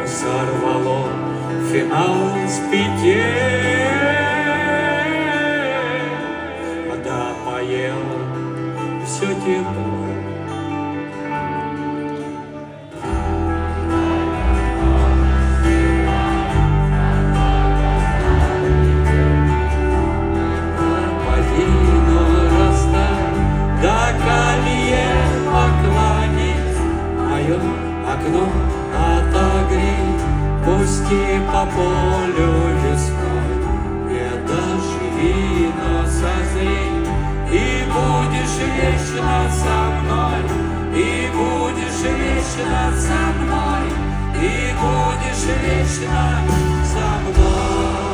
сорвало финал с 5. Вода поела все тепло. Окно отогрей, пусти по полю весной, не доживи, но созрей, и будешь вечно со мной, и будешь вечно со мной, и будешь вечно со мной.